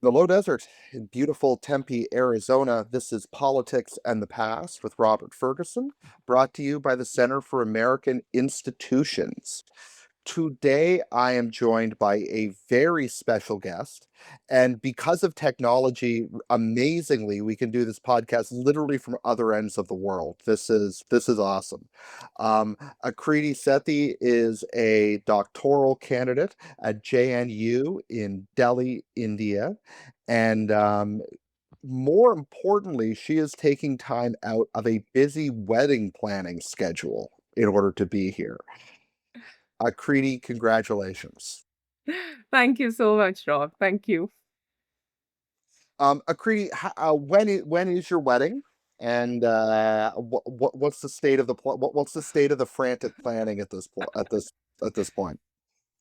The low desert in beautiful Tempe, Arizona. This is Politics and the Past with Robert Ferguson, brought to you by the Center for American Institutions. Today, I am joined by a very special guest. And because of technology, amazingly, we can do this podcast literally from other ends of the world. This is awesome. Um, Aakriti Sethi is a doctoral candidate at JNU in Delhi, India. And more importantly, she is taking time out of a busy wedding planning schedule in order to be here. Creedy, congratulations. Thank you so much, Rob. Thank you. Creedy, when is your wedding? And what's the state of the what's the state of the frantic planning at this point?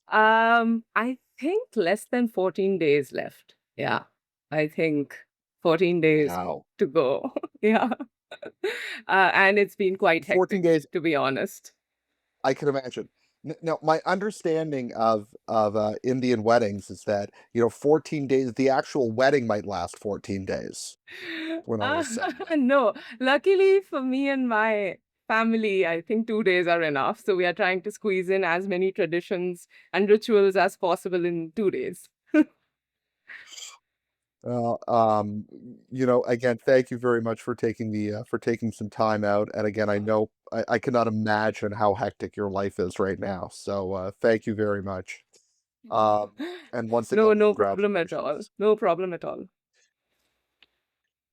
I think less than 14 days left. Yeah. I think 14 days Wow, to go. Yeah. And it's been quite 14 hectic, days. to be honest. I can imagine. Now, my understanding of Indian weddings is that 14 days. The actual wedding might last 14 days when all Uh, is said and done. no, luckily for me and my family, I think 2 days are enough. So we are trying to squeeze in as many traditions and rituals as possible in 2 days. Well, again, thank you very much for taking some time out. And again, I know I cannot imagine how hectic your life is right now. So thank you very much. Um, and once No, again, no problem at all. congratulations. No problem at all.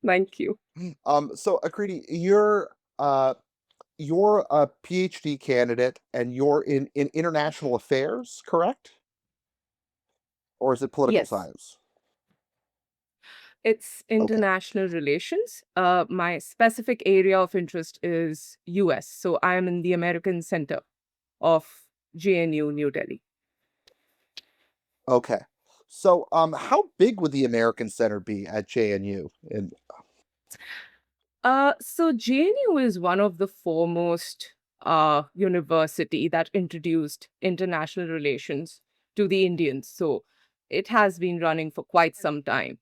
Thank you. So Akriti, you're a PhD candidate and you're in international affairs, correct? Or is it political Yes, science? it's Okay. international relations. My specific area of interest is US. So I'm in the American Center of GNU New Delhi. Okay. So how big would the American Center be at JNU? And So JNU is one of the foremost university that introduced international relations to the Indians. So it has been running for quite some time.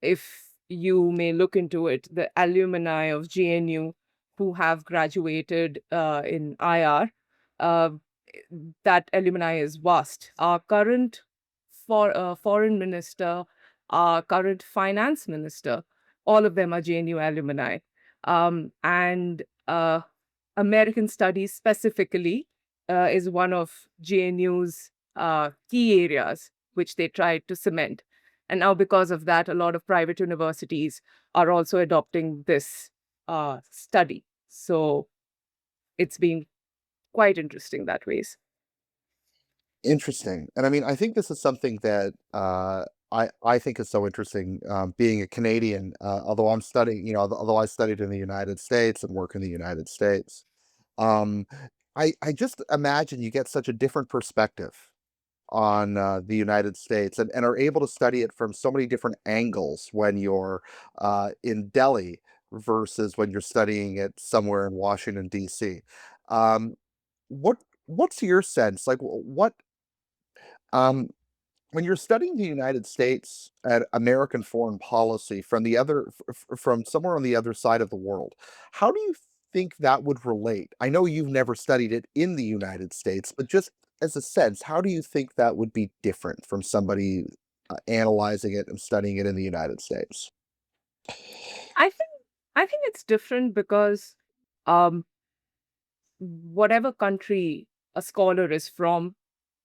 If you may look into it, the alumni of JNU who have graduated in IR, uh, that alumni is vast. Our current foreign minister, our current finance minister, all of them are JNU alumni. And American Studies specifically is one of JNU's key areas, which they tried to cement. And now, because of that, a lot of private universities are also adopting this study. So it's been quite interesting that ways. interesting. And I mean, I think this is something that I think is so interesting. Being a Canadian, although I'm studying, although I studied in the United States and work in the United States, um, I just imagine you get such a different perspective on the United States and are able to study it from so many different angles when you're in Delhi versus when you're studying it somewhere in Washington D.C. Um, what's your sense? Like, what um, when you're studying the United States and American foreign policy from the other from somewhere on the other side of the world, how do you think that would relate? I know you've never studied it in the United States, but just as a sense, how do you think that would be different from somebody analyzing it and studying it in the United States? I think I think it's different because um, whatever country a scholar is from,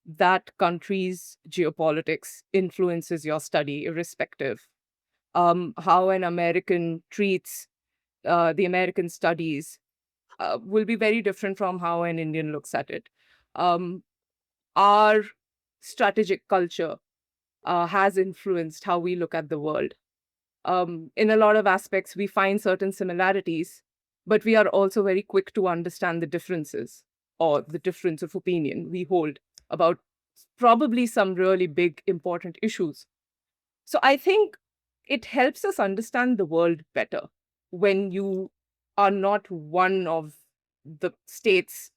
that country's geopolitics influences your study, irrespective. How an American treats the American studies will be very different from how an Indian looks at it. Um, our strategic culture has influenced how we look at the world. In a lot of aspects, we find certain similarities, but we are also very quick to understand the differences or the difference of opinion we hold about probably some really big, important issues. So I think it helps us understand the world better when you are not one of the state's,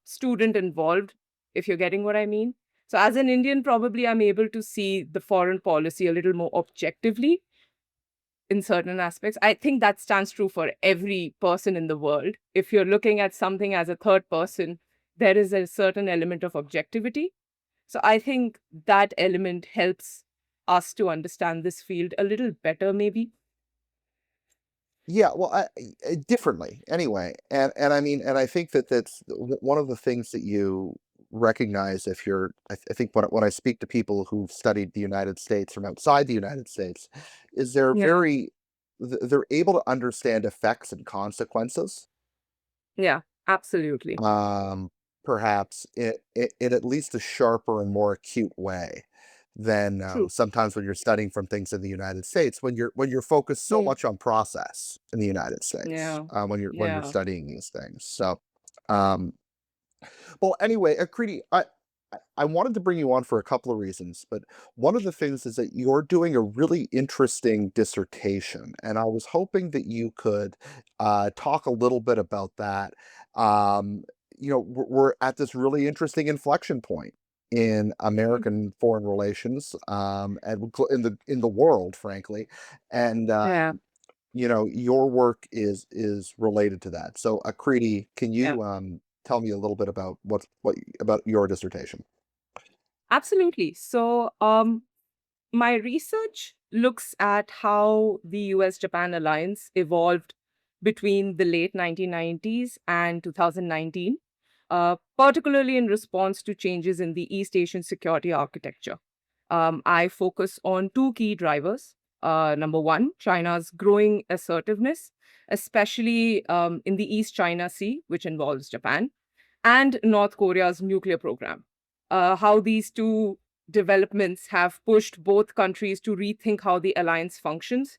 student involved, if you're getting what I mean. So as an Indian, probably I'm able to see the foreign policy a little more objectively in certain aspects. I think that stands true for every person in the world. If you're looking at something as a third person, there is a certain element of objectivity. So I think that element helps us to understand this field a little better, maybe. Yeah, well, differently anyway, and I mean, and I think that one of the things that you recognize if you're. I think when I speak to people who've studied the United States from outside the United States, is Yeah. they're able to understand effects and consequences. Yeah, absolutely. Um, Perhaps in at least a sharper and more acute way than, True. sometimes when you're studying from things in the United States, when you're focused so Mm. much on process in the United States, Yeah. when you're Yeah. studying these things. So, um, well, anyway, Akriti, I wanted to bring you on for a couple of reasons, but one of the things is that you're doing a really interesting dissertation, and I was hoping that you could talk a little bit about that. Um, we're at this really interesting inflection point in Mm. American foreign relations, in the world, frankly, and Yeah. your work is related to that. So, Akriti, can Yeah. you tell me a little bit about about your dissertation? Absolutely. So, my research looks at how the US Japan alliance evolved between the late 1990s and 2019, particularly in response to changes in the East Asian security architecture. I focus on two key drivers. Number one, China's growing assertiveness, especially in the East China Sea, which involves Japan, and North Korea's nuclear program. How these two developments have pushed both countries to rethink how the alliance functions.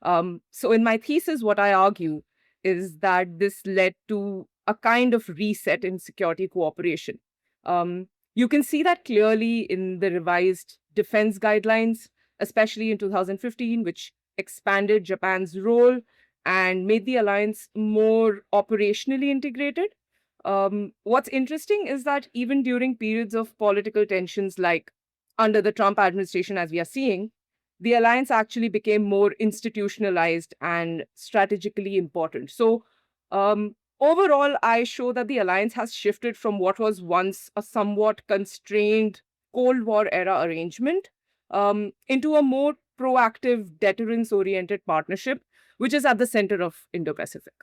So, in my thesis, what I argue is that this led to a kind of reset in security cooperation. You can see that clearly in the revised defense guidelines, especially in 2015, which expanded Japan's role and made the alliance more operationally integrated. What's interesting is that even during periods of political tensions, like under the Trump administration, as we are seeing, the alliance actually became more institutionalized and strategically important. So, overall, I show that the alliance has shifted from what was once a somewhat constrained Cold War era arrangement into a more proactive, deterrence oriented partnership, which is at the center of Indo Pacific.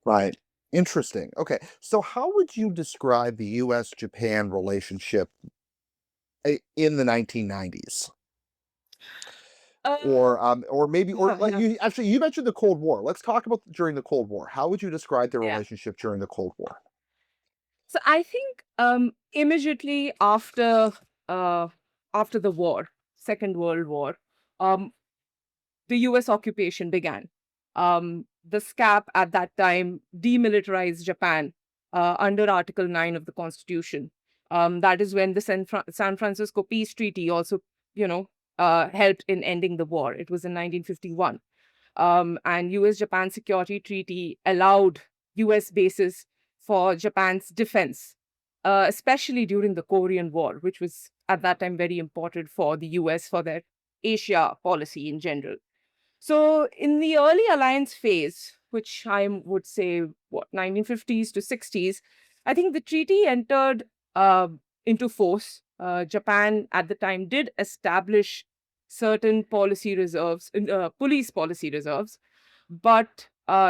Right. Interesting. Okay. So how would you describe the US Japan relationship in the 1990s? Uh, Or maybe, or yeah, like yeah, you mentioned the Cold War. Let's talk about during the Cold War. How would you describe the yeah. relationship during the Cold War? So I think immediately uh, after the war, Second World War, um, the U.S. occupation began. The SCAP at that time demilitarized Japan under Article 9 of the Constitution. That is when the San Francisco Peace Treaty also, you know, helped in ending the war. It was in 1951. And US Japan Security Treaty allowed US bases for Japan's defense, especially during the Korean War, which was at that time very important for the US for their Asia policy in general. So, in the early alliance phase, which I would say, what, 1950s to 60s, I think the treaty entered uh, into force. Japan at the time did establish certain policy reserves, police policy reserves, but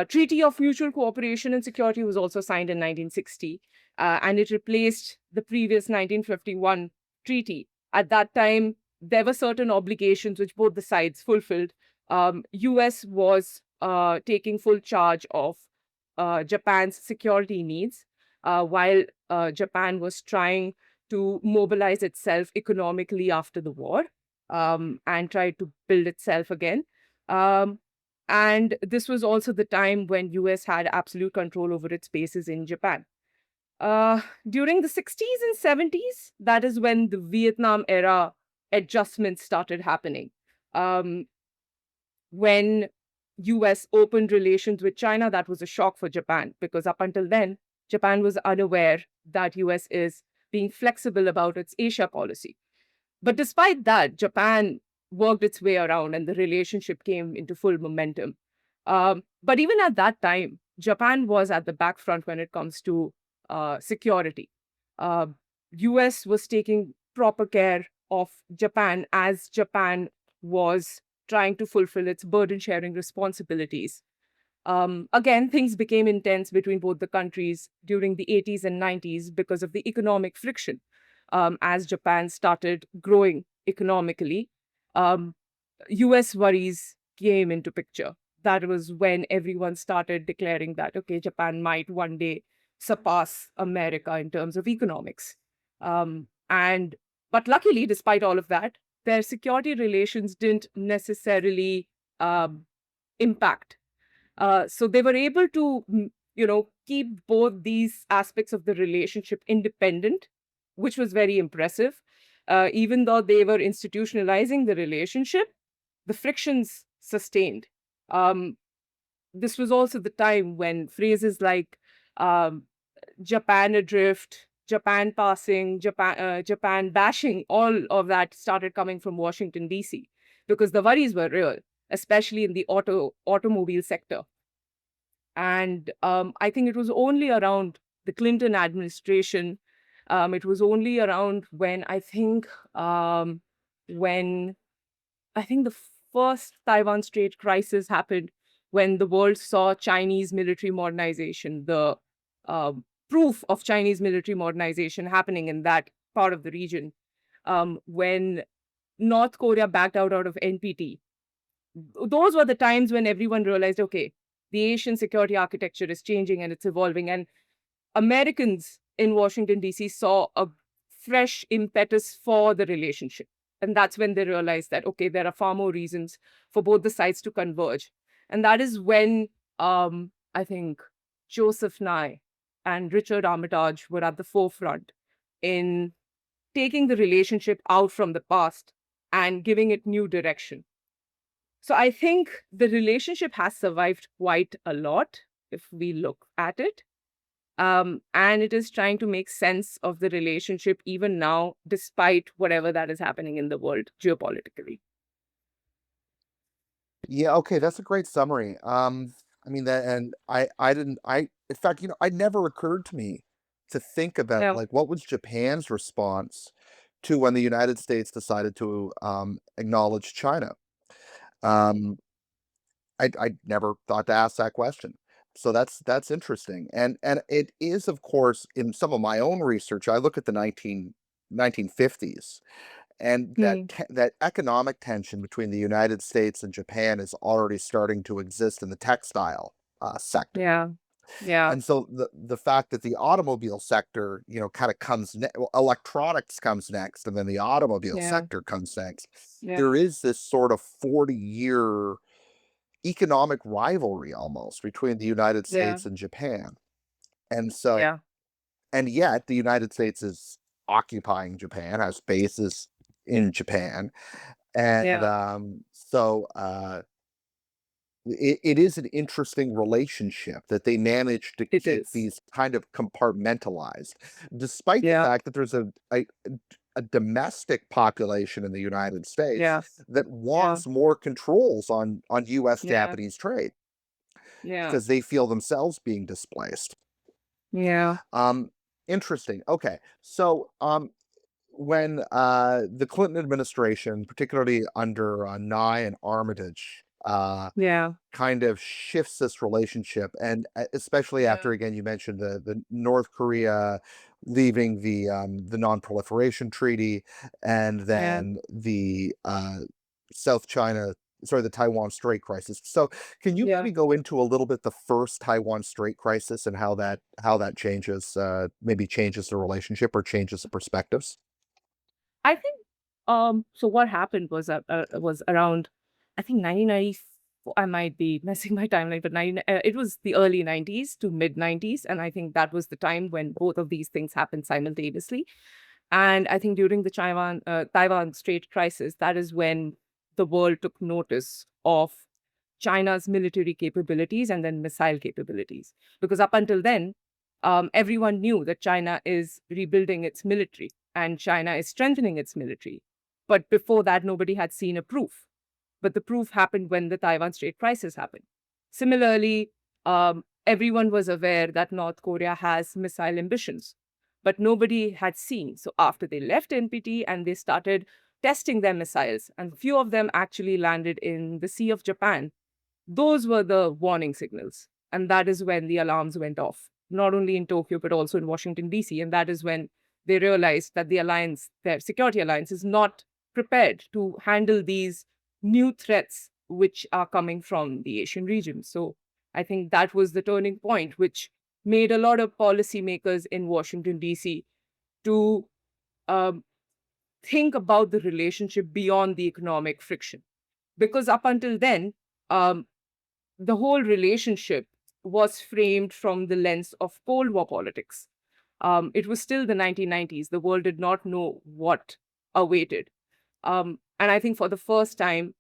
Treaty of Mutual Cooperation and Security was also signed in 1960, and it replaced the previous 1951 treaty. At that time, there were certain obligations which both the sides fulfilled. US was taking full charge of Japan's security needs, while Japan was trying to mobilize itself economically after the war and try to build itself again. Um, and this was also the time when US had absolute control over its bases in Japan. During the 60s and 70s, that is when the Vietnam era adjustments started happening. Um, when US opened relations with China, that was a shock for Japan because up until then, Japan was unaware that US is being flexible about its Asia policy. But despite that, Japan worked its way around and the relationship came into full momentum. But even at that time, Japan was at the back front when it comes to security. Uh, US was taking proper care of Japan as Japan was trying to fulfill its burden sharing responsibilities. Again, things became intense between both the countries during the 80s and 90s because of the economic friction. As Japan started growing economically, um, US worries came into picture. That was when everyone started declaring that, okay, Japan might one day surpass America in terms of economics. And but luckily, despite all of that, their security relations didn't necessarily um, impact. So they were able to, keep both these aspects of the relationship independent, which was very impressive. Even though they were institutionalizing the relationship, the frictions sustained. Um, this was also the time when phrases like um, Japan adrift, Japan passing, Japan bashing, all of that started coming from Washington, D.C., because the worries were real, especially in the automobile sector. And I think it was only around the Clinton administration. It was only around when I think the first Taiwan Strait crisis happened, when the world saw Chinese military modernization, the proof of Chinese military modernization happening in that part of the region. When North Korea backed out of NPT, those were the times when everyone realized, okay, the Asian security architecture is changing and it's evolving. And Americans in Washington, D.C. saw a fresh impetus for the relationship. And that's when they realized that, okay, there are far more reasons for both the sides to converge. And that is when I think Joseph Nye and Richard Armitage were at the forefront in taking the relationship out from the past and giving it new direction. So I think the relationship has survived quite a lot if we look at it. And it is trying to make sense of the relationship even now, despite whatever that is happening in the world geopolitically. Yeah, okay, that's a great summary. I mean that, and I didn't I in fact, it never occurred to me to think about Yeah. like what was Japan's response to when the United States decided to acknowledge China. Um, I never thought to ask that question. So that's interesting. And it is, of course, in some of my own research, I look at the 1950s, and Hmm. that economic tension between the United States and Japan is already starting to exist in the textile sector. Yeah. Yeah. And so the fact that the automobile sector, kind of well, electronics comes next, and then the automobile Yeah. sector comes next. Yeah. There is this sort of 40-year economic rivalry almost between the United Yeah. States and Japan. And so, Yeah. and yet the United States is occupying Japan, has bases in Japan. And Yeah. it is an interesting relationship that they manage to It keep is. these kind of compartmentalized, despite the Yeah. fact that there's a domestic population in the United States Yeah. that Yeah. wants more controls on US Yeah. Japanese trade Yeah. because they feel themselves being displaced. Yeah. Um, Interesting. Okay. So, when the Clinton administration, particularly under Nye and Armitage, Yeah. kind of shifts this relationship, and especially Yeah. after, again, you mentioned the North Korea leaving the Non-Proliferation Treaty, and Yeah. then the South China, sorry, the Taiwan Strait crisis. So, can you Yeah. maybe go into a little bit the first Taiwan Strait crisis and how that changes, maybe changes the relationship or changes the perspectives? I think so what happened was around, I think, 1994. I might be messing my timeline, but it was the early 90s to mid 90s, and I think that was the time when both of these things happened simultaneously. And I think during the Taiwan Strait crisis, that is when the world took notice of China's military capabilities and then missile capabilities. Because up until then, everyone knew that China is rebuilding its military and China is strengthening its military. But before that, nobody had seen a proof. But the proof happened when the Taiwan Strait crisis happened. Similarly, everyone was aware that North Korea has missile ambitions, but nobody had seen. So after they left NPT and they started testing their missiles, and few of them actually landed in the Sea of Japan, those were the warning signals. And that is when the alarms went off, not only in Tokyo, but also in Washington, D.C. And that is when they realized that the alliance, their security alliance, is not prepared to handle these new threats which are coming from the Asian region. So I think that was the turning point, which made a lot of policymakers in Washington, D.C. to um, think about the relationship beyond the economic friction. Because up until then, um, the whole relationship was framed from the lens of Cold War politics. It was still the 1990s. The world did not know what awaited. And I think for the first time,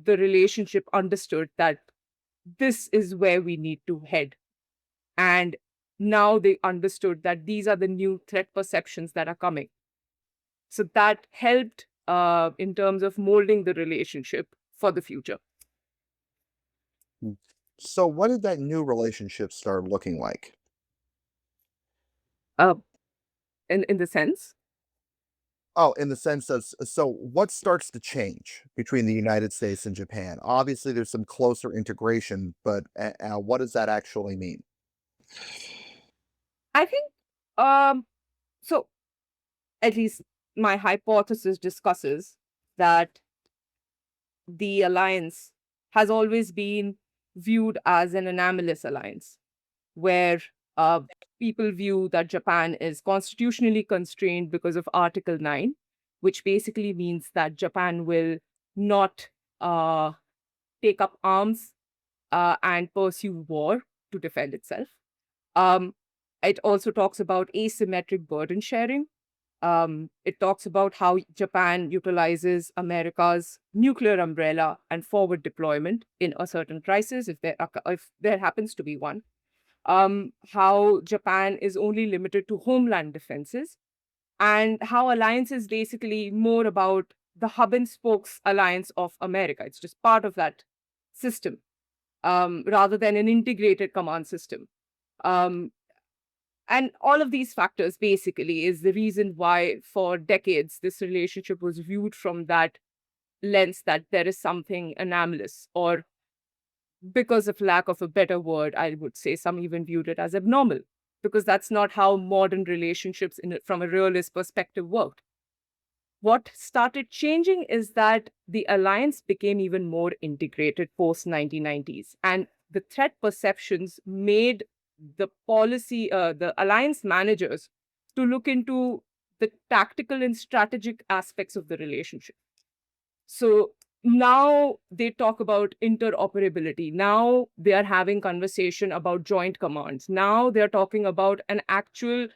the relationship understood that this is where we need to head. And now they understood that these are the new threat perceptions that are coming. So that helped in terms of molding the relationship for the future. Mm. So what did that new relationship start looking like? Uh, in the sense, Oh, in the sense of so what starts to change between the United States and Japan? Obviously, there's some closer integration, but what does that actually mean? I think um, so. At least my hypothesis discusses that the alliance has always been viewed as an anomalous alliance, where uh, people view that Japan is constitutionally constrained because of Article 9, which basically means that Japan will not uh, take up arms and pursue war to defend itself. Um, it also talks about asymmetric burden sharing. It talks about how Japan utilizes America's nuclear umbrella and forward deployment in a certain crisis, if there happens to be one. How Japan is only limited to homeland defenses, and how alliance is basically more about the hub and spokes alliance of America. It's just part of that system rather than an integrated command system. Um, and all of these factors basically is the reason why for decades this relationship was viewed from that lens, that there is something anomalous, or because of lack of a better word, I would say some even viewed it as abnormal, because that's not how modern relationships from a realist perspective worked. What started changing is that the alliance became even more integrated post 1990s, and the threat perceptions made the alliance managers to look into the tactical and strategic aspects of the relationship. So now they talk about interoperability. Now they are having conversation about joint commands. Now they are talking about an actual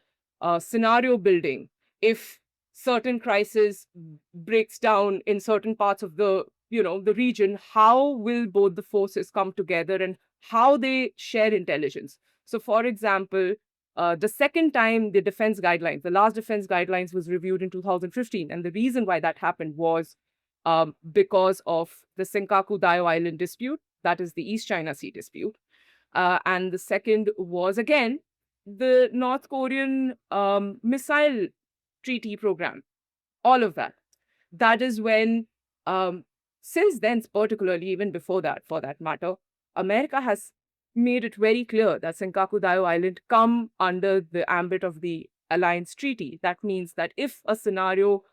scenario building. If certain crisis breaks down in certain parts of the region, how will both the forces come together and how they share intelligence? So, for example, the second time the last defense guidelines was reviewed in 2015, and the reason why that happened was because of the Senkaku Daio Island dispute, that is the East China Sea dispute. And the second was again the North Korean missile treaty program, all of that. That is when, um, since then, particularly even before that, for that matter, America has made it very clear that Senkaku Daio Island come under the ambit of the alliance treaty. That means that if a scenario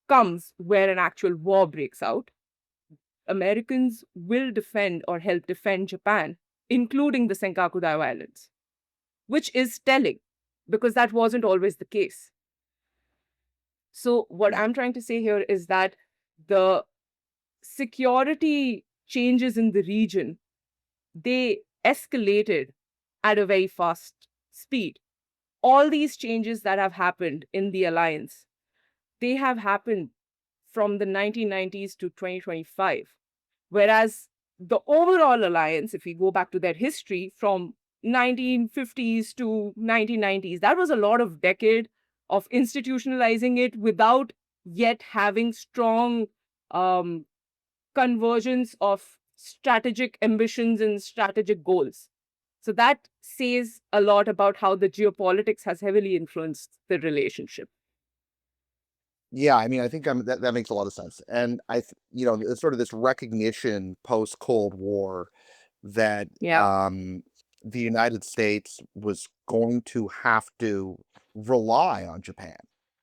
comes where an actual war breaks out, Americans will defend or help defend Japan, including the Senkaku Daio Islands, which is telling because that wasn't always the case. So, what Mm. I'm trying to say here is that the security changes in the region, they escalated at a very fast speed. All these changes that have happened in the alliance, they have happened from the 1990s to 2025. Whereas the overall alliance, if we go back to their history from 1950s to 1990s. That was a lot of decade of institutionalizing it without yet having strong um, convergence of strategic ambitions and strategic goals. So that says a lot about how the geopolitics has heavily influenced the relationship. Yeah, I mean, I think that makes a lot of sense, and it's sort of this recognition post Cold War that Yeah, the United States was going to have to rely on Japan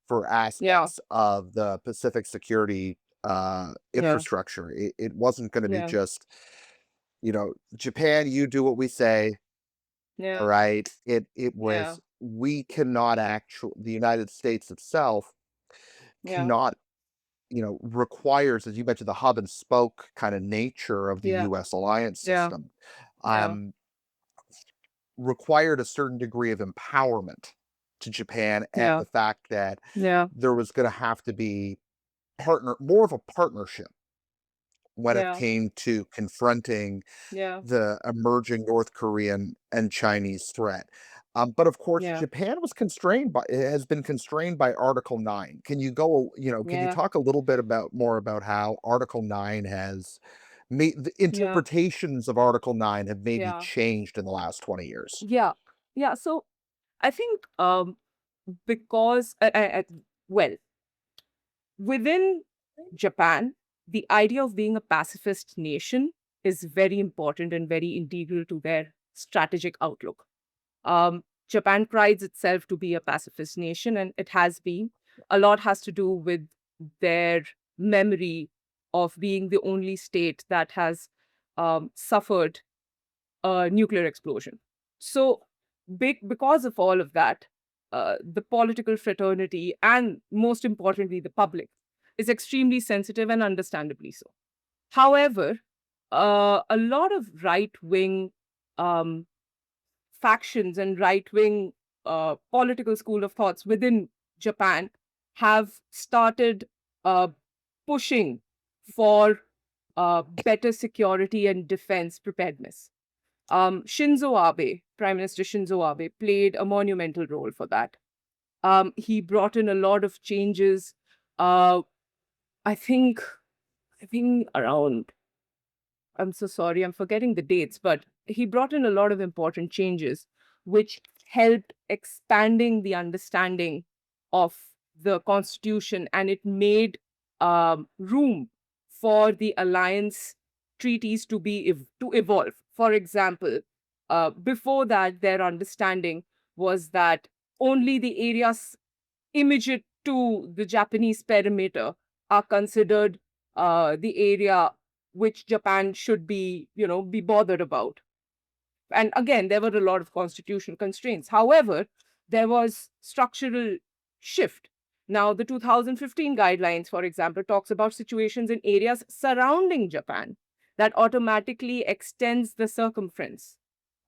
for yeah, aspects of the Pacific security yeah, infrastructure. It wasn't going to be yeah, just Japan, you do what we say. All yeah, right. It yeah, was we cannot actually the United States itself yeah, cannot requires, as you mentioned, the hub and spoke kind of nature of the yeah, US alliance yeah, system, yeah, um, required a certain degree of empowerment to Japan, and yeah, the fact that yeah, there was going to have to be more of a partnership when it yeah, came to confronting yeah, the emerging North Korean and Chinese threat. But of course, yeah, Japan was constrained by it has been constrained by Article 9. Can you yeah, talk a little bit more about how Article 9 has made the yeah, interpretations of Article 9 have maybe yeah, changed in the last 20 years? yeah, yeah. So I think because well, within Japan, the idea of being a pacifist nation is very important and very integral to their strategic outlook. Japan prides itself to be a pacifist nation, and it has been. A lot has to do with their memory of being the only state that has suffered a nuclear explosion. So, because of all of that, the political fraternity and most importantly, the public is extremely sensitive and understandably so. However, a lot of right wing um, factions and right wing political school of thoughts within Japan have started uh, pushing for better security and defense preparedness. Shinzo Abe, Prime Minister Shinzo Abe, played a monumental role for that. He brought in a lot of changes. Uh, I think, I think around I'm so sorry, I'm forgetting the dates, but he brought in a lot of important changes, which helped expanding the understanding of the constitution, and it made room for the alliance treaties to to evolve. For example, before that, their understanding was that only the areas immediate to the Japanese perimeter are considered the area which Japan should be bothered about. And again, there were a lot of constitutional constraints. However, there was structural shift. Now, the 2015 guidelines, for example, talks about situations in areas surrounding Japan that automatically extends the circumference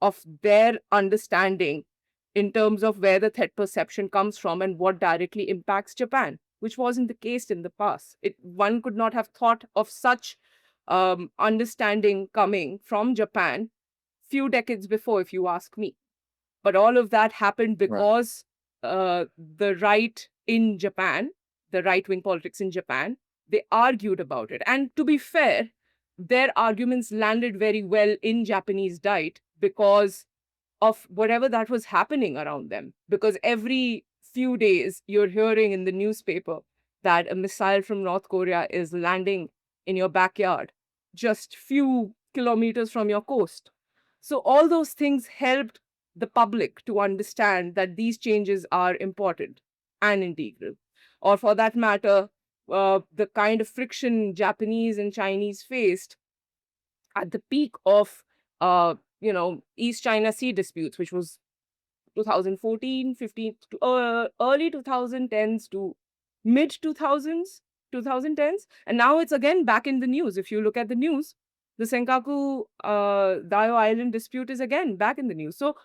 of their understanding in terms of where the threat perception comes from and what directly impacts Japan, which wasn't the case in the past. One could not have thought of such understanding coming from Japan few decades before, if you ask me. But all of that happened Right. because the right in Japan, the right wing politics in Japan, they argued about it. And to be fair, their arguments landed very well in Japanese diet because of whatever that was happening around them. Because every few days, you're hearing in the newspaper that a missile from North Korea is landing in your backyard, just few kilometers from your coast. So, all those things helped the public to understand that these changes are important and integral. Or, for that matter, the kind of friction Japanese and Chinese faced at the peak of East China Sea disputes, which was 2014, 15, to, early 2010s to mid 2000s, 2010s, and now it's again back in the news. If you look at the news, the Senkaku Daio Island dispute is again back in the news. So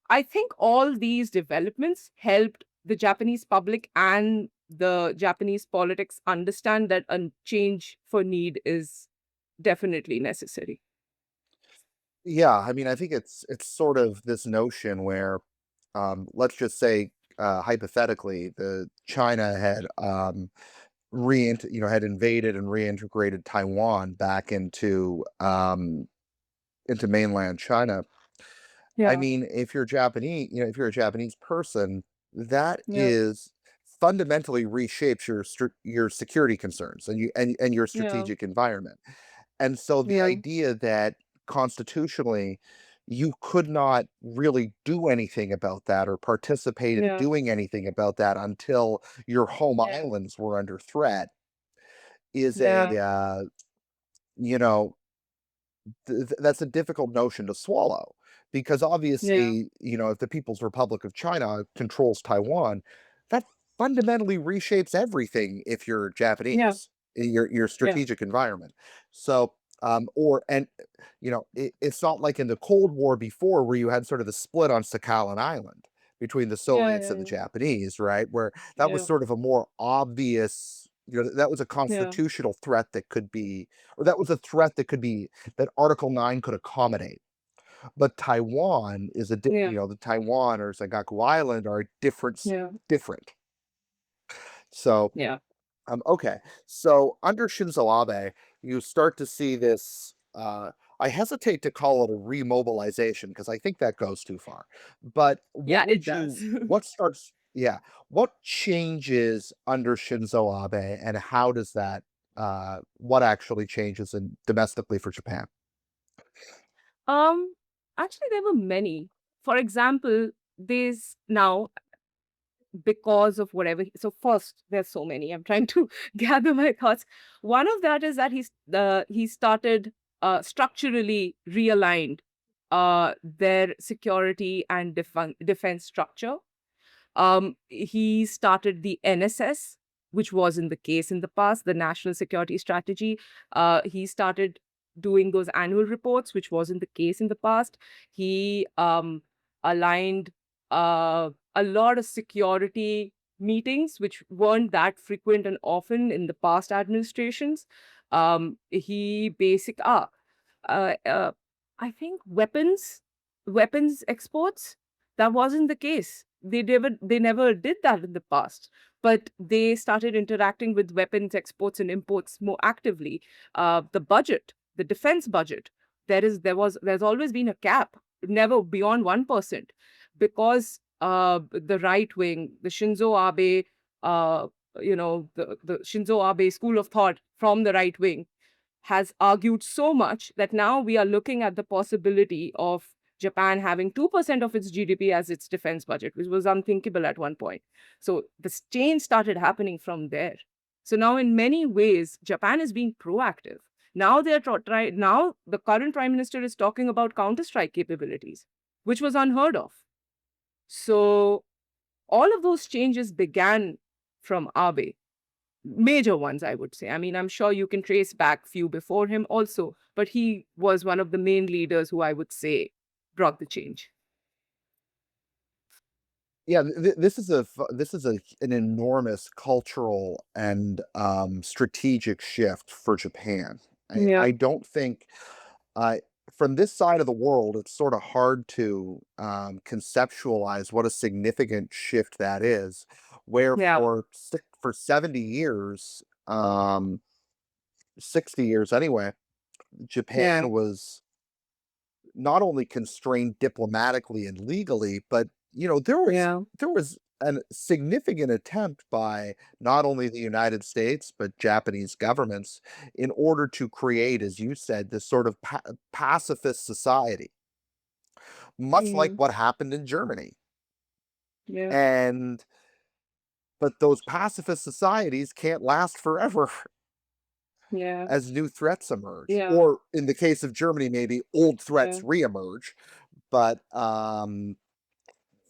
I think all these developments helped the Japanese public and the Japanese politics understand that a change for need is definitely necessary. Yeah, I mean, I think it's sort of this notion where, let's just say, hypothetically, the China had had invaded and reintegrated Taiwan back into mainland China. I Yeah, mean, if you're Japanese, if you're a Japanese person, that yeah, is fundamentally reshapes your security concerns and your yeah, strategic environment. And so the yeah, idea that constitutionally you could not really do anything about that or participate in yeah, doing anything about that until your home yeah, islands were under threat is yeah, you know, that's a difficult notion to swallow because yeah, obviously, if the People's Republic of China controls Taiwan, that fundamentally reshapes everything if you're yeah, Japanese, your yeah, strategic environment. So, or and it's not like in the Cold War before where you had sort of the split on Sakhalin Island between the yeah, Soviets and the yeah, Japanese, right? Where that was yeah, sort of a more obvious, that was a yeah, constitutional threat that could be, or that was a threat that Article 9 could accommodate. But Taiwan is yeah, the Taiwan or Senkaku Island are yeah, different. So, yeah, okay. So under Shinzo Abe, you start to see this. I hesitate to call it a remobilization because I think that goes too far. But yeah, it does. what changes under Shinzo Abe and how does what actually changes domestically for Japan? Um, Actually, there were many. For example, there's now because of whatever. So first, there's so many. I'm trying to gather my thoughts. One of that is that he started structurally realigned their security and defense structure. He started the NSS, which wasn't the case in the past, the National Security Strategy. He started doing those annual reports, which wasn't the case in the past. He aligned a lot of security meetings, which weren't that frequent and often in the past administrations. He basic uh, uh, I think weapons exports, that wasn't the case. They never did that in the past, but they started interacting with weapons exports and imports more actively. The defense budget, there's always been a cap, never beyond 1%, because the right wing, the Shinzo Abe, the Shinzo Abe school of thought from the right wing has argued so much that now we are looking at the possibility of Japan having 2% of its GDP as its defense budget, which was unthinkable at one point. So this change started happening from there. So now, in many ways, Japan is being proactive. Now now the current prime minister is talking about counter-strike capabilities, which was unheard of. So all of those changes began from Abe, major ones, I would say. I mean, I'm sure you can trace back few before him also, but he was one of the main leaders who I would say brought the change. Yeah, this is an enormous cultural and strategic shift for Japan. Yeah, I don't think I from this side of the world, it's sort of hard to conceptualize what a significant shift that is. Where yeah, for 70 years, 60 years anyway, yeah, Japan was not only constrained diplomatically and legally, but yeah, there was a significant attempt by not only the United States but Japanese governments in order to create, as you said, this sort of pacifist society, much like hmm, what happened in Germany. yeah, And but those pacifist societies can't last forever yeah, as new threats emerge, yeah, or in the case of Germany, maybe old yeah, threats reemerge. But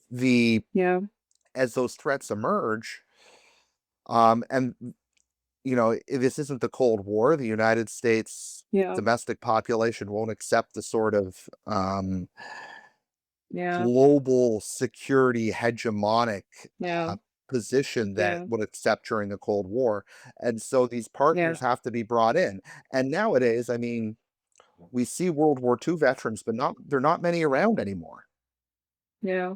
the as those threats emerge, and this isn't the Cold War. The United States yeah, domestic population won't accept the sort of yeah, global security hegemonic yeah, uh, position that yeah, would accept during the Cold War, and so these yeah, partners have to be brought in. And nowadays, I mean, We see World War II veterans, but not there are not many around anymore. Yeah.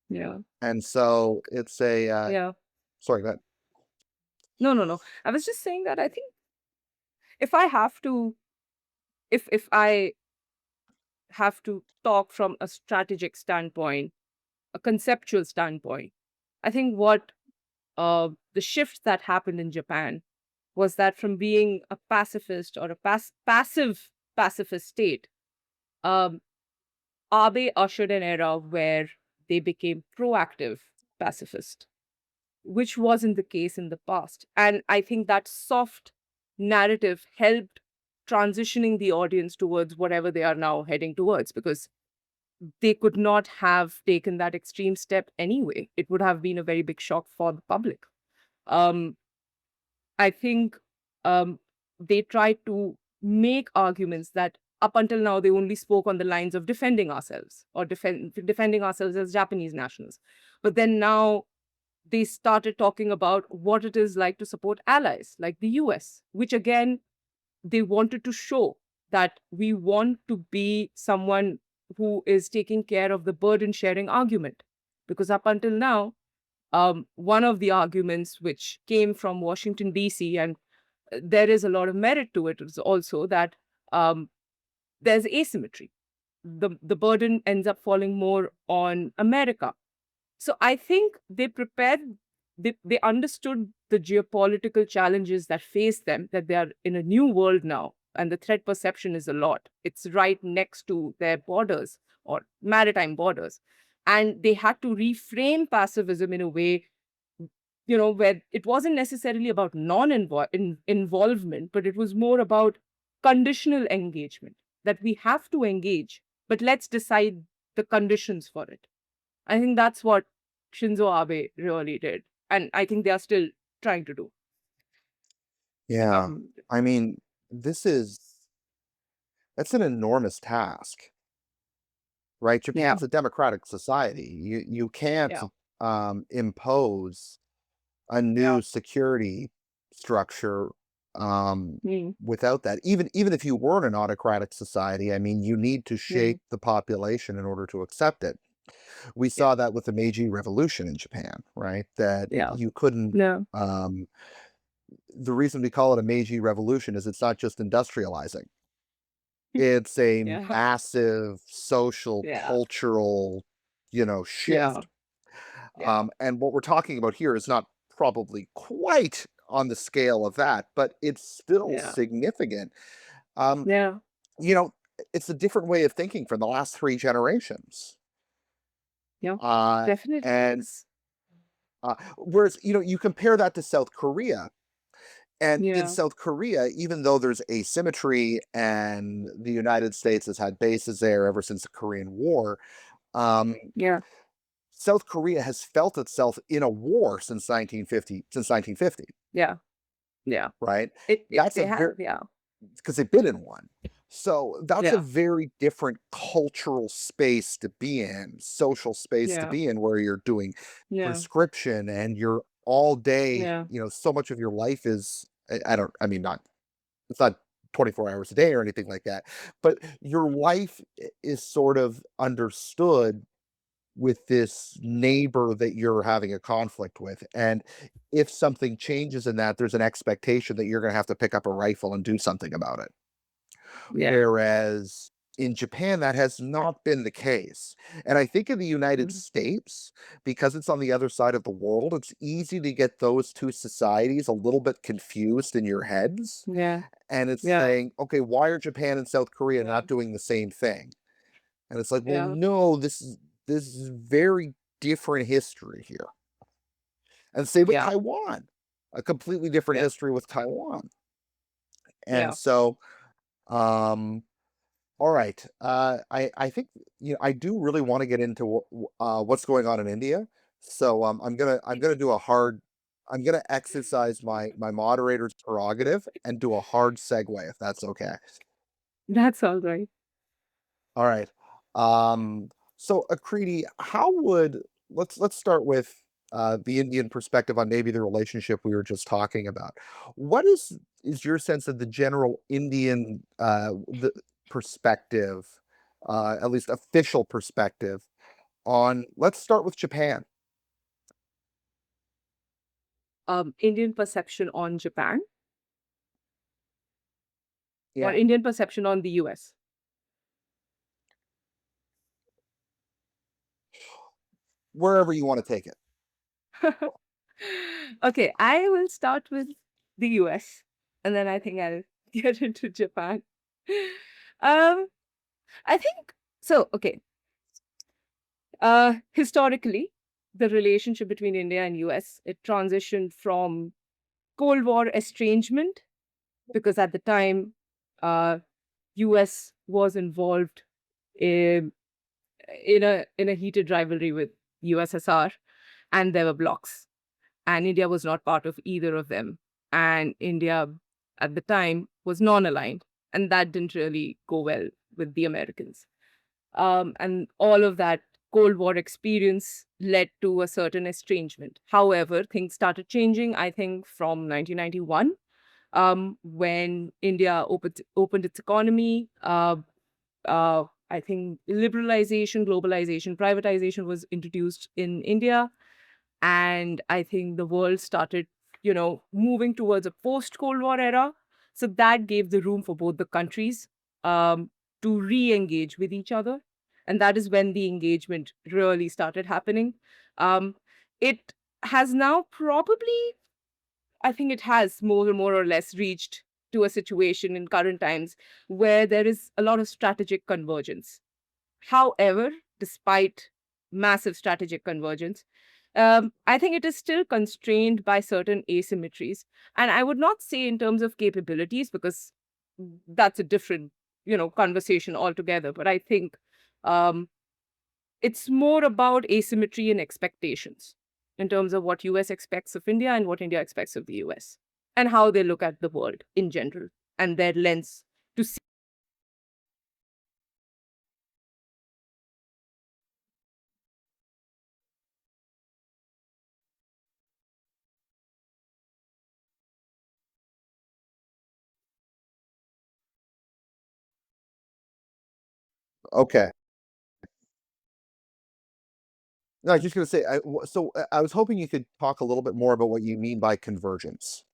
Yeah. And so it's a Yeah. sorry, go ahead. No, no, no. I was just saying that I think if I have to, if I have to talk from a strategic standpoint, a conceptual standpoint, I think what the shift that happened in Japan was that from being a pacifist or a passive pacifist state, um, Abe ushered an era where they became proactive pacifist, which wasn't the case in the past. And I think that soft narrative helped transitioning the audience towards whatever they are now heading towards, because they could not have taken that extreme step anyway. It would have been a very big shock for the public. Um, I think they tried to make arguments that up until now they only spoke on the lines of defending ourselves or defending ourselves as Japanese nationals. But then now they started talking about what it is like to support allies like the US, which again, they wanted to show that we want to be someone who is taking care of the burden sharing argument. Because up until now, one of the arguments which came from Washington, D.C., and there is a lot of merit to it, is also that um, there's asymmetry. The burden ends up falling more on America. So I think they prepared, they understood the geopolitical challenges that face them, that they are in a new world now, and the threat perception is a lot. It's right next to their borders or maritime borders. And they had to reframe pacifism in a way, where it wasn't necessarily about involvement, but it was more about conditional engagement, that we have to engage, but let's decide the conditions for it. I think that's what Shinzo Abe really did. And I think they are still trying to do. Yeah. Um, I mean, this is that's an enormous task, right? yeah, Japan's a democratic society. You can't yeah, impose a yeah, new security structure mm, without that. Even if you were in an autocratic society, I mean, you need to mm, shake the population in order to accept it. We yeah, saw that with the Meiji Revolution in Japan, right? That yeah, you couldn't. no, Um, the reason we call it a Meiji Revolution is it's not just industrializing; it's a yeah, massive social, yeah, cultural, yeah, shift. yeah, And what we're talking about here is not probably quite on the scale of that, but it's still yeah, significant. Um, yeah, you know, it's a different way of thinking from the last three generations. yeah, Uh, definitely and is. whereas, you compare that to South Korea, and in Yeah, South Korea, even though there's asymmetry and the United States has had bases there ever since the Korean War, um, yeah, South Korea has felt itself in a war since 1950, yeah, yeah. right? It That's a they very have, yeah, because they've been in one. So that's a yeah, very different cultural space to be in, social space to yeah, be in, where you're doing yeah, prescription and you're all day, yeah, so much of your life is, I don't, I mean, not, it's not 24 hours a day or anything like that, but your life is sort of understood with this neighbor that you're having a conflict with. And if something changes in that, there's an expectation that you're going to have to pick up a rifle and do something about it. yeah, Whereas in Japan, that has not been the case. And I think in the United mhm, States, because it's on the other side of the world, it's easy to get those two societies a little bit confused in your heads. yeah, And it's yeah, saying, okay, why are Japan and South Korea not doing the same thing? And it's like, well, yeah, no, this is very different history here. And same with yeah, Taiwan, a completely different yeah, history with Taiwan. And yeah. so, um, all right, I think I do really want to get into what's going on in India. So I'm gonna do a hard. I'm gonna exercise my moderator's prerogative and do a hard segue if that's okay. That's all right. All right. So Akriti, how would let's start with the Indian perspective on maybe the relationship we were just talking about. What is your sense of the general Indian the perspective, at least official perspective, on let's start with Japan. Indian perception on Japan or Yeah, Indian perception on the US? wherever you want to take it. Okay, I will start with the US and then I think I'll get into Japan. Um, I think so. Okay, historically, the relationship between India and US it transitioned from Cold War estrangement because at the time, US was involved in in a heated rivalry with USSR, and there were blocks, and India was not part of either of them. And India at the time was non-aligned, and that didn't really go well with the Americans. And all of that Cold War experience led to a certain estrangement. However, things started changing, I think, from 1991, when India opened its economy. I think liberalization, globalization, privatization was introduced in India. And I think the world started, moving towards a post Cold War era. So that gave the room for both the countries um, to re engage with each other. And that is when the engagement really started happening. Um, it has now probably, I think it has more or less reached to a situation in current times where there is a lot of strategic convergence. However, despite massive strategic convergence, I think it is still constrained by certain asymmetries. And I would not say in terms of capabilities, because that's a different, conversation altogether. But I think um, it's more about asymmetry and expectations in terms of what US expects of India and what India expects of the US and how they look at the world in general and their lens to see. Okay. No, I was just gonna say, I was hoping you could talk a little bit more about what you mean by convergence.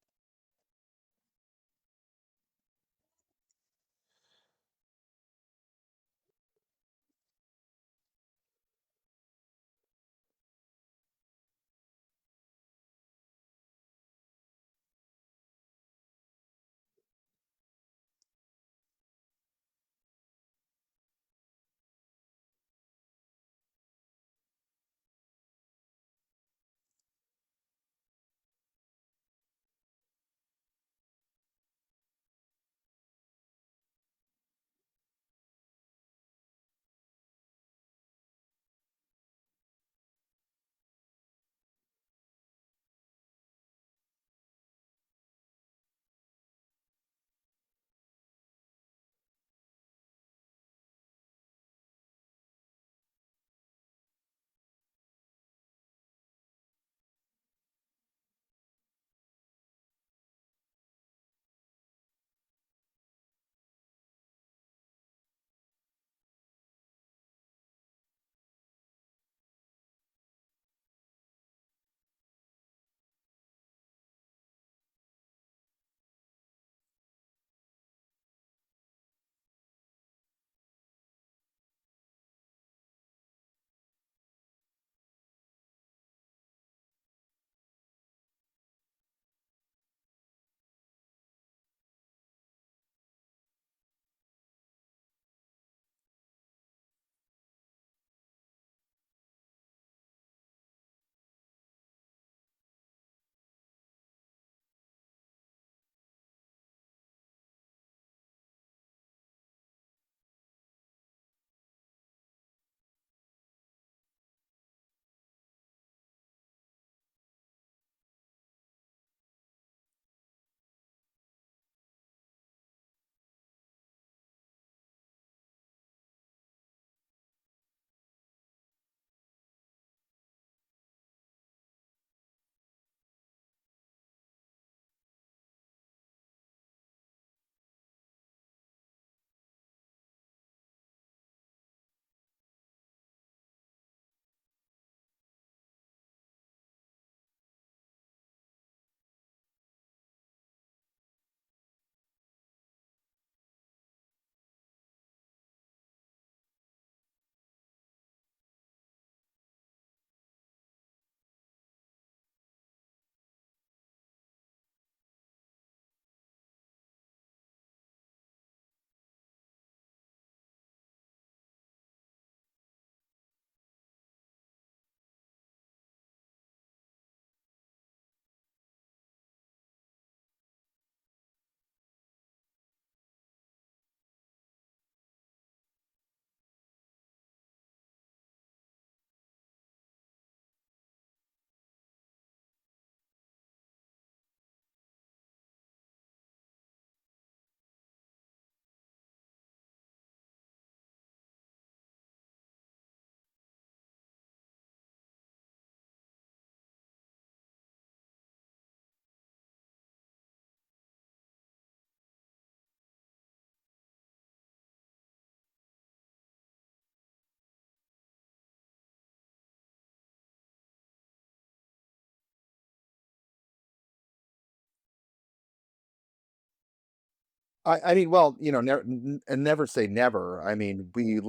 I mean, well, and never say never. I mean, we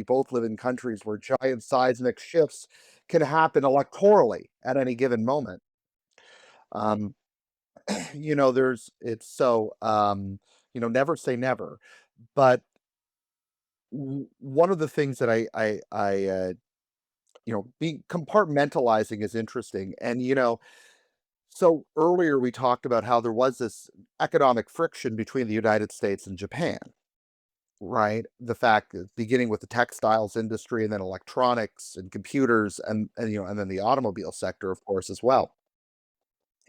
both live in countries where giant seismic shifts can happen electorally at any given moment. Um, there's it's so never say never. But one of the things that being compartmentalizing is interesting. And so earlier we talked about how there was this economic friction between the United States and Japan. Right? The fact that beginning with the textiles industry and then electronics and computers and then the automobile sector, of course, as well.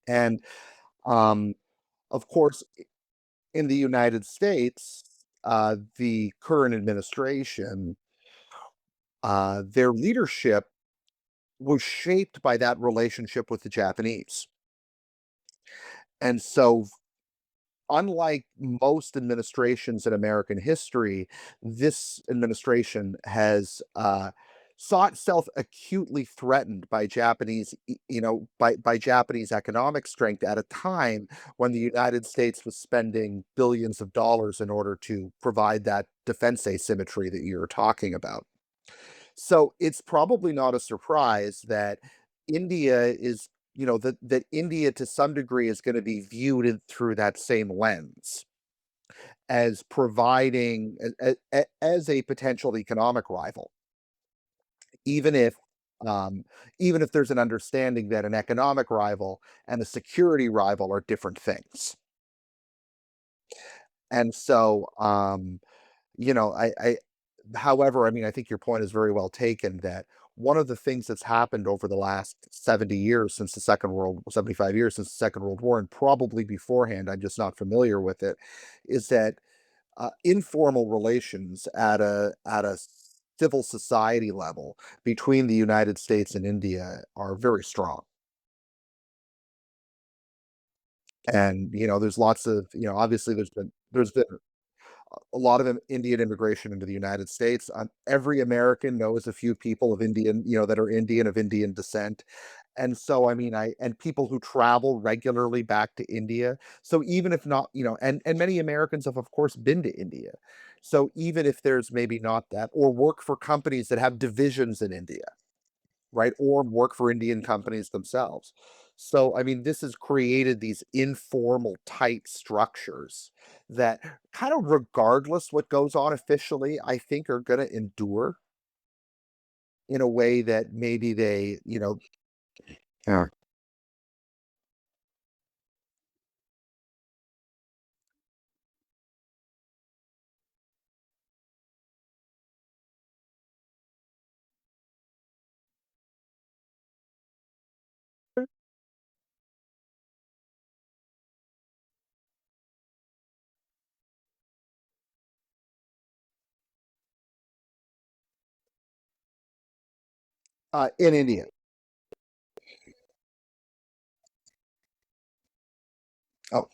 And um, of course, in the United States, the current administration, their leadership was shaped by that relationship with the Japanese. And so unlike most administrations in American history, this administration has sought self acutely threatened by by Japanese economic strength at a time when the United States was spending billions of dollars in order to provide that defense asymmetry that you're talking about. So it's probably not a surprise that India is, that India to some degree is going to be viewed through that same lens as providing as a potential economic rival, even if um, even if there's an understanding that an economic rival and a security rival are different things. And so, I however, I mean, I think your point is very well taken that one of the things that's happened over the last 70 years since the 75 years since the Second World War, and probably beforehand, I'm just not familiar with it, is that informal relations at a civil society level between the United States and India are very strong. And there's lots of obviously there's been a lot of Indian immigration into the United States. Every American knows a few people of Indian, that are Indian of Indian descent. And so, I mean, and people who travel regularly back to India. So even if not, and many Americans have, of course, been to India. So even if there's maybe not that, or work for companies that have divisions in India, right? Or work for Indian companies themselves. So, I mean, this has created these informal, tight structures that kind of regardless what goes on officially, I think are going to endure in a way that maybe yeah. In India. Oh,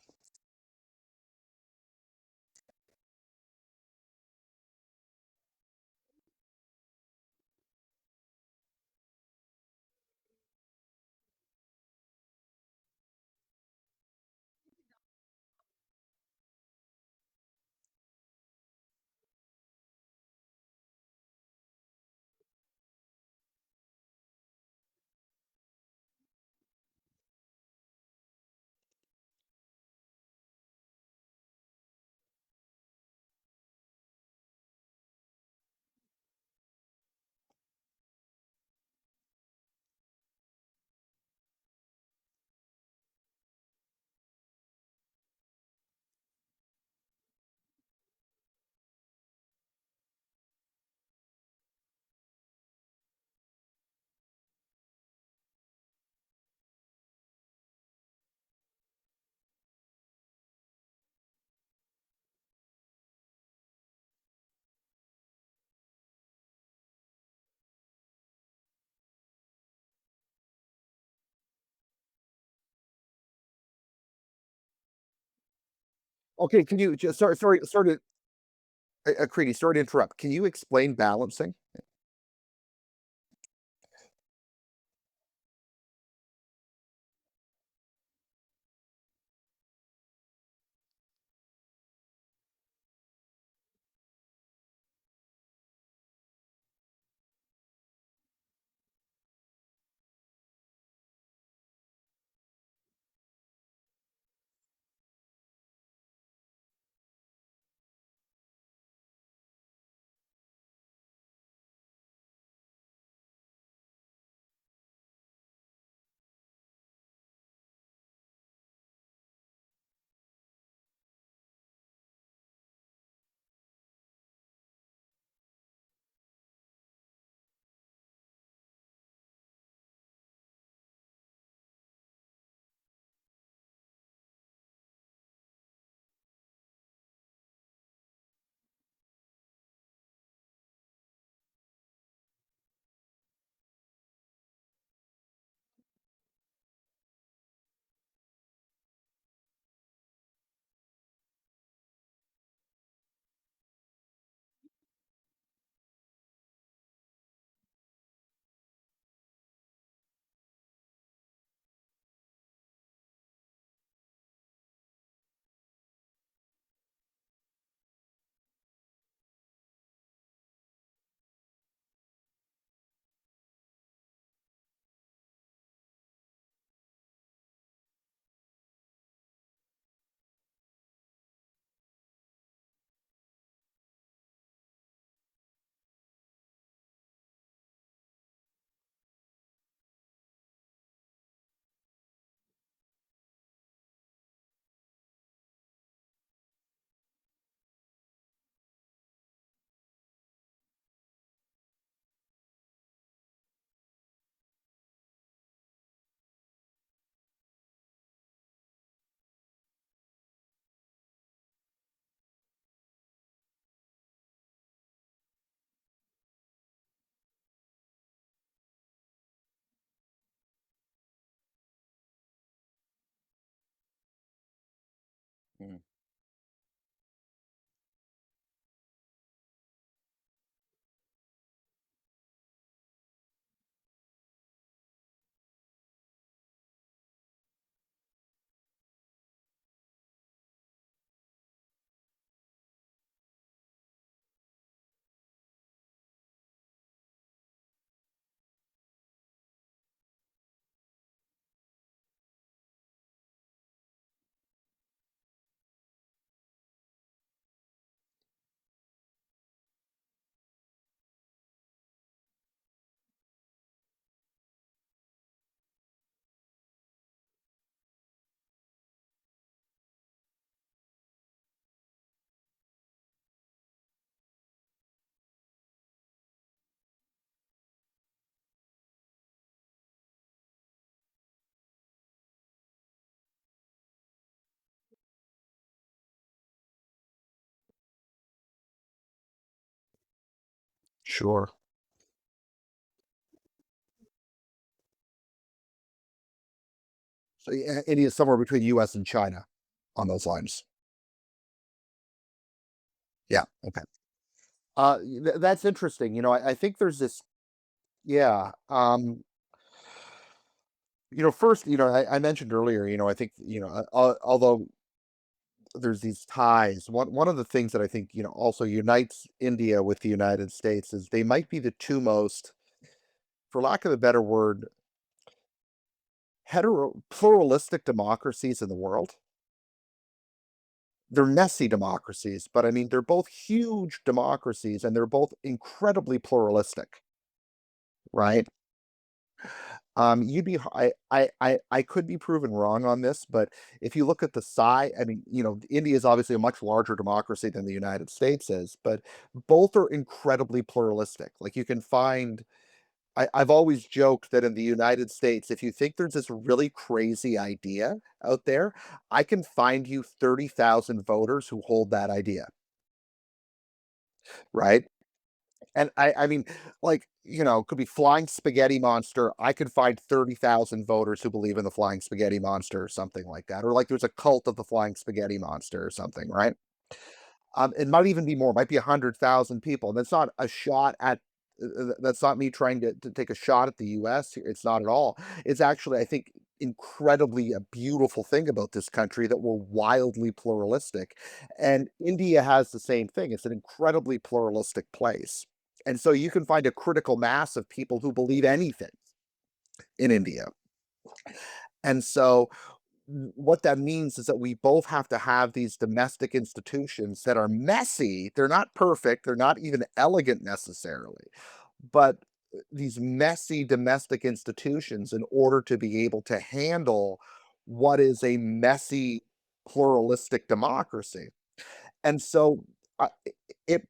okay. Can you just Creedy, sorry to interrupt. Can you explain balancing? Mm. Sure. So yeah, India is somewhere between US and China on those lines. Yeah. Okay. That's interesting. I think there's this. Yeah. First, I mentioned earlier, I think, although there's these ties, one of the things that I think, also unites India with the United States is they might be the two most, for lack of a better word, pluralistic democracies in the world. They're messy democracies, but I mean, they're both huge democracies and they're both incredibly pluralistic, right? You'd be I could be proven wrong on this, but if you look at the size, I mean, India is obviously a much larger democracy than the United States is, but both are incredibly pluralistic. Like you can find, I've always joked that in the United States, if you think there's this really crazy idea out there, I can find you 30,000 voters who hold that idea, right? And I mean, like, could be flying spaghetti monster. I could find 30,000 voters who believe in the flying spaghetti monster or something like that. Or like there's a cult of the flying spaghetti monster or something, right? It might even be more, it might be 100,000 people. And that's not a shot at that's not me trying to take a shot at the US here. It's not at all. It's actually, I think, incredibly a beautiful thing about this country that we're wildly pluralistic. And India has the same thing. It's an incredibly pluralistic place. And so you can find a critical mass of people who believe anything in India. And so what that means is that we both have to have these domestic institutions that are messy. They're not perfect. They're not even elegant necessarily, but these messy domestic institutions in order to be able to handle what is a messy pluralistic democracy. And so it,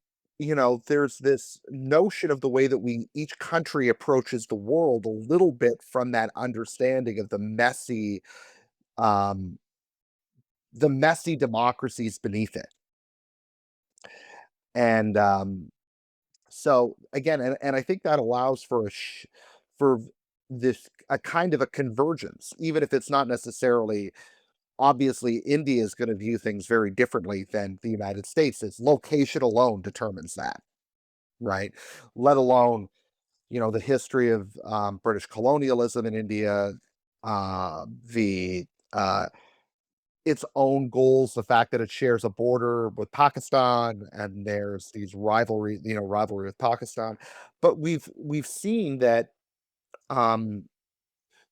there's this notion of the way that each country approaches the world a little bit from that understanding of um, the messy democracies beneath it. And so again, and I think that allows for for this a kind of a convergence, even if it's not necessarily, obviously India is going to view things very differently than the United States. Its location alone determines that, right? Let alone, the history of British colonialism in India, the uh, its own goals, the fact that it shares a border with Pakistan and there's these rivalry with Pakistan. But we've seen that um,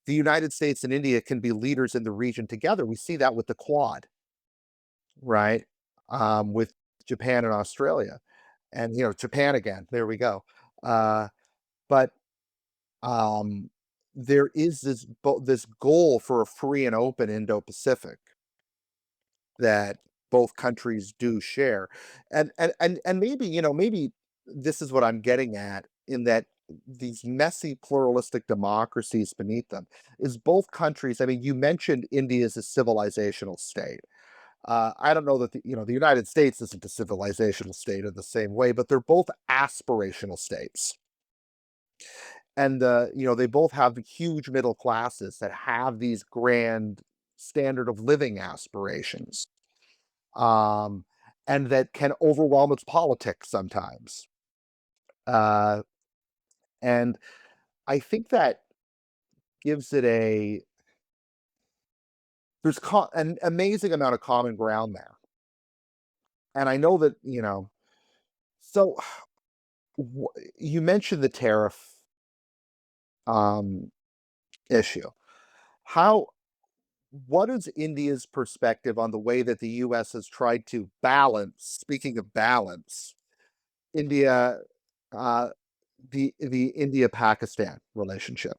the United States and India can be leaders in the region together. We see that with the Quad, right? With Japan and Australia, and Japan again. There we go. Uh, but um, there is this goal for a free and open Indo-Pacific that both countries do share. And maybe, maybe this is what I'm getting at in that these messy pluralistic democracies beneath them is both countries. I mean, you mentioned India as a civilizational state. I don't know that the United States isn't a civilizational state in the same way, but they're both aspirational states. And they both have huge middle classes that have these grand standard of living aspirations. um, and that can overwhelm its politics sometimes. Uh, and I think that gives it a there's an amazing amount of common ground there. And I know that, so you mentioned the tariff um, issue. How What is India's perspective on the way that the US has tried to balance, speaking of balance, India, uh, the India-Pakistan relationship?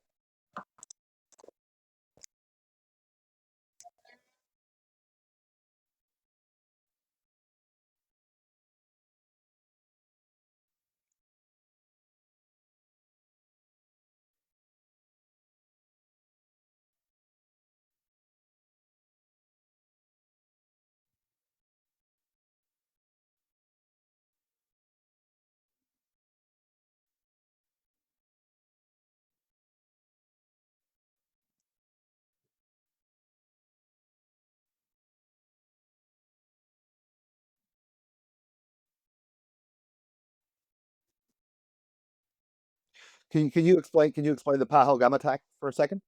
Can you explain the Pahalgam attack for a second?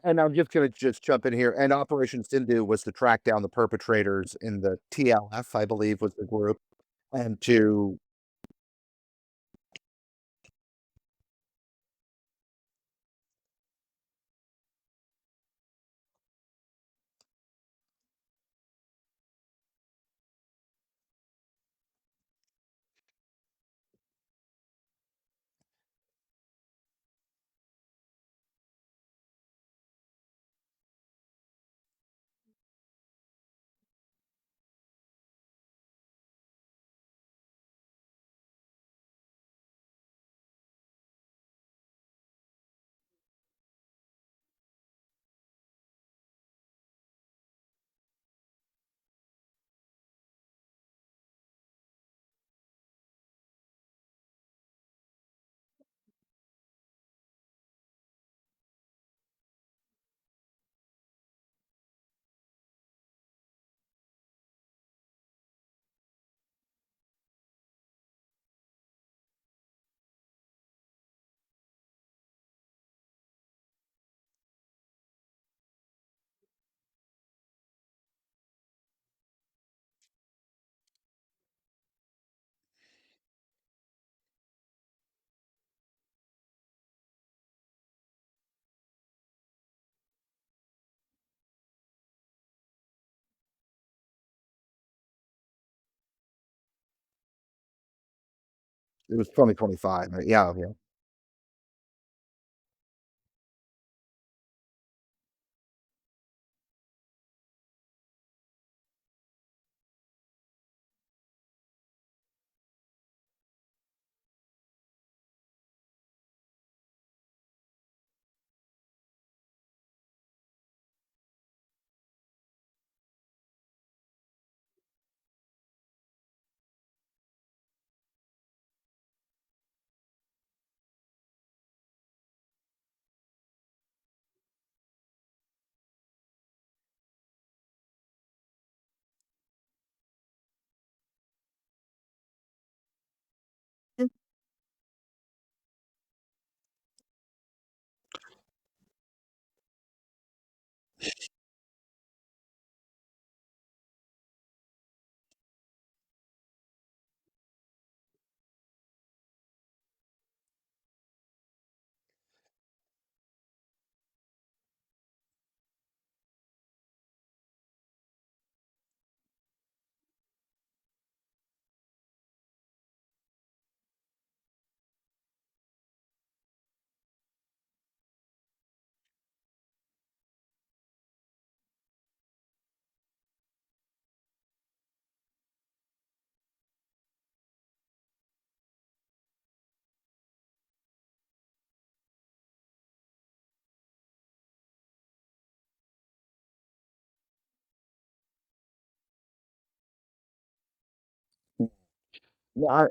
And I'm just gonna jump in here. And Operation Sindhu was to track down the perpetrators in the TLF, I believe, was the group, and to It was 2025, right? Yeah, yeah. Yeah,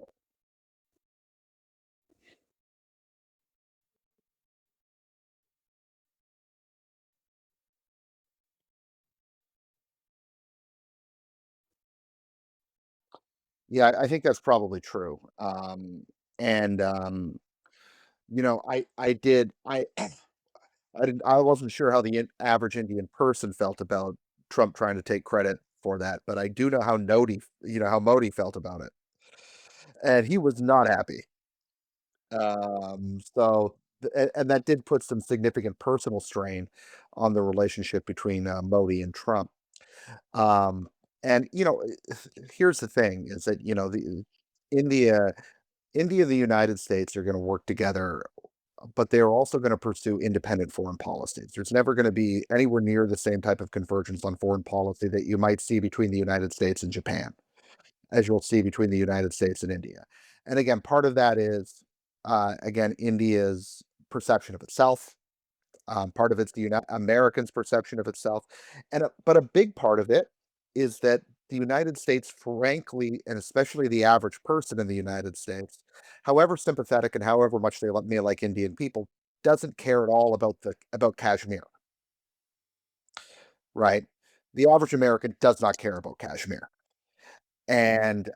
yeah, I think that's probably true. And I did I wasn't sure how the average Indian person felt about Trump trying to take credit for that, but I do know how how Modi felt about it, and he was not happy. And that did put some significant personal strain on the relationship between Modi and Trump. Um, and here's the thing: is that the India, India, and the United States are going to work together, but they're also going to pursue independent foreign policies. There's never going to be anywhere near the same type of convergence on foreign policy that you might see between the United States and Japan, as you'll see between the United States and India. And again, part of that is, again, India's perception of itself. Part of it's the Americans' perception of itself, but a big part of it is that the United States, frankly, and especially the average person in the United States, however sympathetic and however much may like Indian people, doesn't care at all about Kashmir, right? The average American does not care about Kashmir, and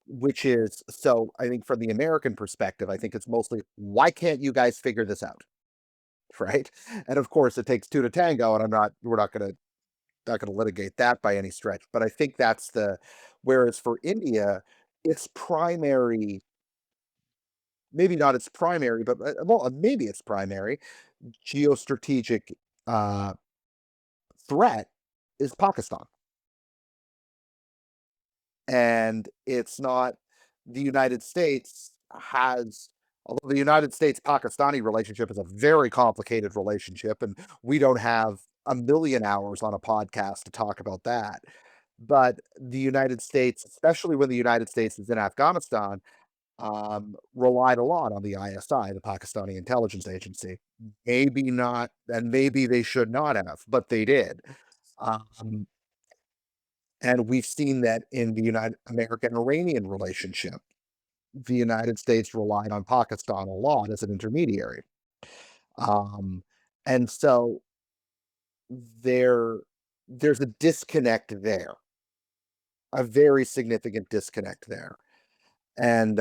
which is so. I think from the American perspective, I think it's mostly why can't you guys figure this out? Right? And of course, it takes two to tango, and we're not gonna litigate that by any stretch. But I think that's the whereas for India, its primary, maybe not its primary, but well, maybe its primary geostrategic uh, threat is Pakistan, and it's not the United States has. Although the United States-Pakistani relationship is a very complicated relationship, and we don't have a million hours on a podcast to talk about that. But the United States, especially when the United States is in Afghanistan, relied a lot on the ISI, the Pakistani intelligence agency. Maybe not, and maybe they should not have, but they did. Um, and we've seen that in the United American-Iranian relationship. The United States relied on Pakistan a lot as an intermediary. Um, and so there there's a disconnect there, a very significant disconnect there. And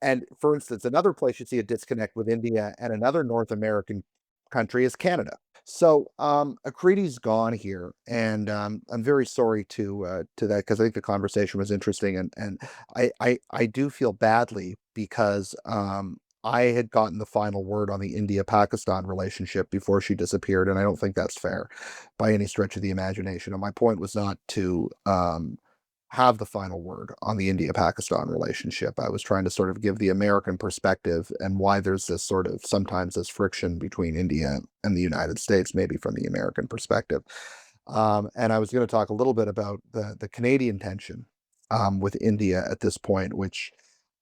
and for instance, another place you see a disconnect with India and another North American country is Canada. So, Akriti's gone here, and I'm very sorry to that because I think the conversation was interesting, and I do feel badly because I had gotten the final word on the India-Pakistan relationship before she disappeared, and I don't think that's fair by any stretch of the imagination. And my point was not to have the final word on the India-Pakistan relationship. I was trying to sort of give the American perspective and why there's this sort of sometimes this friction between India and the United States, maybe from the American perspective. And I was going to talk a little bit about the Canadian tension with India at this point, which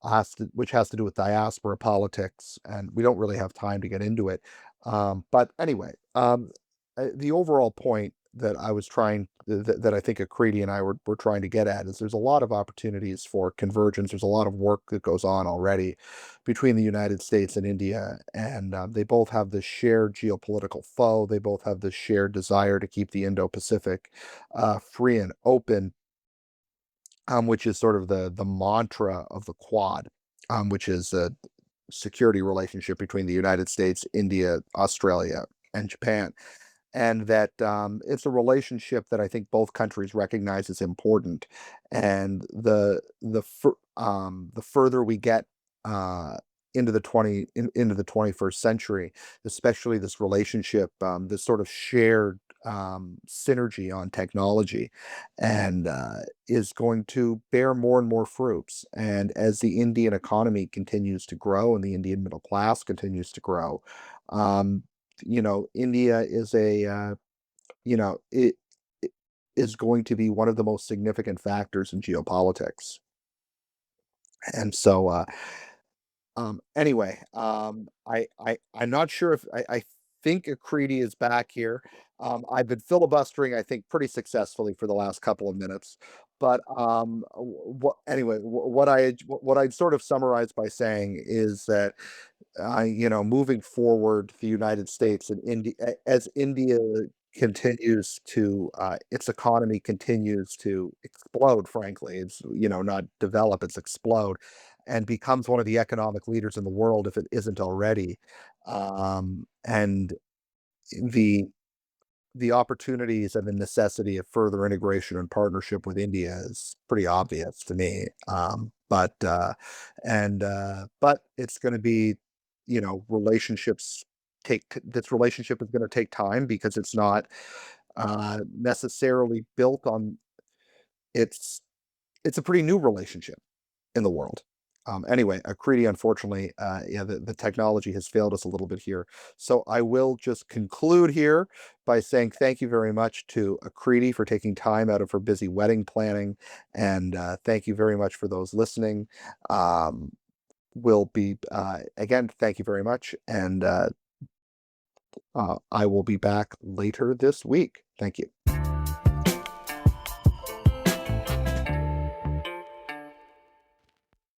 has to do with diaspora politics, and we don't really have time to get into it. But anyway, the overall point that I was trying that I think Akriti and I were trying to get at is there's a lot of opportunities for convergence. There's a lot of work that goes on already between the United States and India, and they both have this shared geopolitical foe. They both have this shared desire to keep the Indo-Pacific free and open, which is sort of the mantra of the Quad, which is a security relationship between the United States, India, Australia, and Japan, and that it's a relationship that I think both countries recognize as important. And the further we get uh, into the 21st century, especially this relationship, this sort of shared synergy on technology, and is going to bear more and more fruits. And as the Indian economy continues to grow and the Indian middle class continues to grow, um, India is it is going to be one of the most significant factors in geopolitics. And so, anyway, I'm not sure if I think Akriti is back here. I've been filibustering, I think, pretty successfully for the last couple of minutes. But what anyway, what I'd sort of summarize by saying is that moving forward, the United States and India, as India continues to, its economy continues to explode, frankly, it's, not develop, it's explode, and becomes one of the economic leaders in the world if it isn't already. And the the opportunities and the necessity of further integration and partnership with India is pretty obvious to me. But it's going to be, relationships this relationship is going to take time because it's not necessarily built on it's it's a pretty new relationship in the world. Anyway, Akriti, unfortunately, yeah, the technology has failed us a little bit here. So I will just conclude here by saying thank you very much to Akriti for taking time out of her busy wedding planning. And thank you very much for those listening. Will be, again, thank you very much. And I will be back later this week. Thank you.